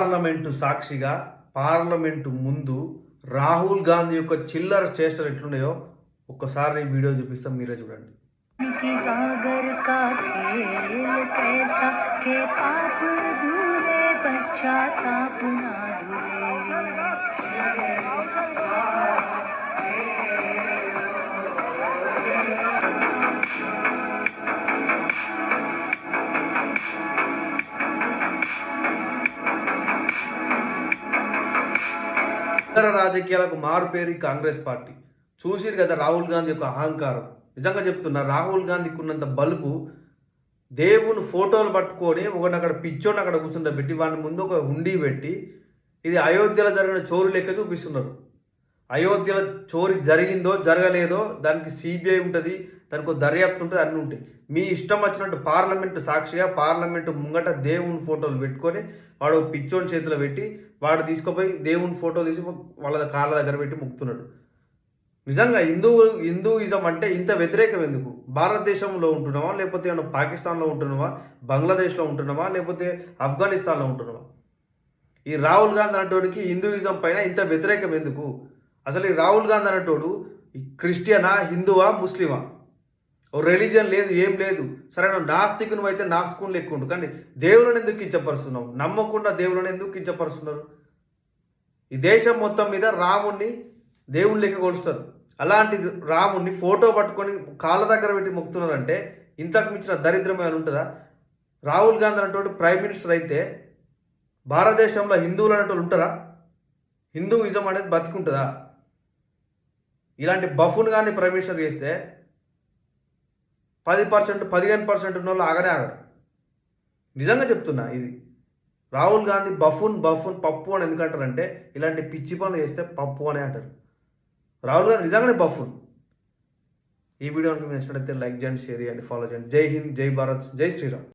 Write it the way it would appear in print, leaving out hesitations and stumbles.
Parliament సాక్షిగా parliament ముందు రాహుల్ గాంధీ యొక్క చిల్లర చేష్టలు ఎట్లున్నాయో ఒక్కసారి వీడియో చూపిస్తాం, మీరే చూడండి. ఇతర రాజకీయాలకు మారుపేరు కాంగ్రెస్ పార్టీ. చూసిరు కదా రాహుల్ గాంధీ యొక్క అహంకారం. నిజంగా చెప్తున్నా, రాహుల్ గాంధీకి ఉన్నంత బలుపు దేవుని ఫోటోలు పట్టుకొని ఒకటి అక్కడ పిచ్చోని అక్కడ కూర్చుండబెట్టి వాడి ముందు ఒక హుండీ పెట్టి ఇది అయోధ్యలో జరిగిన చోరు లెక్క చూపిస్తున్నారు. అయోధ్యలో చోరీ జరిగిందో జరగలేదో దానికి సిబిఐ ఉంటుంది, దానికి దర్యాప్తు ఉంటుంది, అన్నీ ఉంటాయి. మీ ఇష్టం వచ్చినట్టు పార్లమెంటు సాక్షిగా పార్లమెంటు ముంగట దేవుని ఫోటోలు పెట్టుకొని వాడు పిచ్చోని చేతిలో పెట్టి వాడు తీసుకుపోయి దేవుని ఫోటో తీసి వాళ్ళ కాళ్ళ దగ్గర పెట్టి ముక్తున్నాడు. నిజంగా హిందూయిజం అంటే ఇంత వ్యతిరేకం ఎందుకు? భారతదేశంలో ఉంటున్నావా, లేకపోతే ఏమన్నా పాకిస్తాన్లో ఉంటున్నావా, బంగ్లాదేశ్లో ఉంటున్నావా, లేకపోతే ఆఫ్ఘనిస్తాన్లో ఉంటున్నావా? ఈ రాహుల్ గాంధీ అనేటోడికి హిందూయిజం పైన ఇంత వ్యతిరేకం ఎందుకు? అసలు ఈ రాహుల్ గాంధీ అనేటోడు క్రిస్టియనా, హిందువా, ముస్లిమా? ఓ రిలీజియన్ లేదు, ఏం లేదు. సరే, నువ్వు నాస్తికును అయితే నాస్తికుని లెక్క ఉండు, కానీ దేవులను ఎందుకు కించపరుస్తున్నావు? నమ్మకుండా దేవులను ఎందుకు కించపరుస్తున్నారు? ఈ దేశం మొత్తం మీద రాముణ్ణి దేవుని లెక్క కొలుస్తారు. అలాంటి రాముణ్ణి ఫోటో పట్టుకొని కాళ్ళ దగ్గర పెట్టి మొక్కుతున్నారంటే ఇంతకు మించిన దరిద్రం ఏమైనా ఉంటుందా? రాహుల్ గాంధీ అనేటువంటి ప్రైమ్ మినిస్టర్ అయితే భారతదేశంలో హిందువులు అనేటువంటి ఉంటారా? హిందూయిజం అనేది బతికుంటుందా? ఇలాంటి బఫున్ కానీ ప్రైమ్ మినిస్టర్ చేస్తే 10%, 15% ఉన్న వాళ్ళు ఆగనే ఆగరు. నిజంగా చెప్తున్నా, ఇది రాహుల్ గాంధీ బఫున్ పప్పు అని ఎందుకంటారంటే ఇలాంటి పిచ్చి పనులు చేస్తే పప్పు అని అంటారు. రాహుల్ గాంధీ నిజంగానే బఫున్. ఈ వీడియో మీకు నచ్చినట్లయితే లైక్ చేయండి, షేర్ చేయండి, ఫాలో చేయండి. జై హింద్, జై భారత్, జై శ్రీరామ్.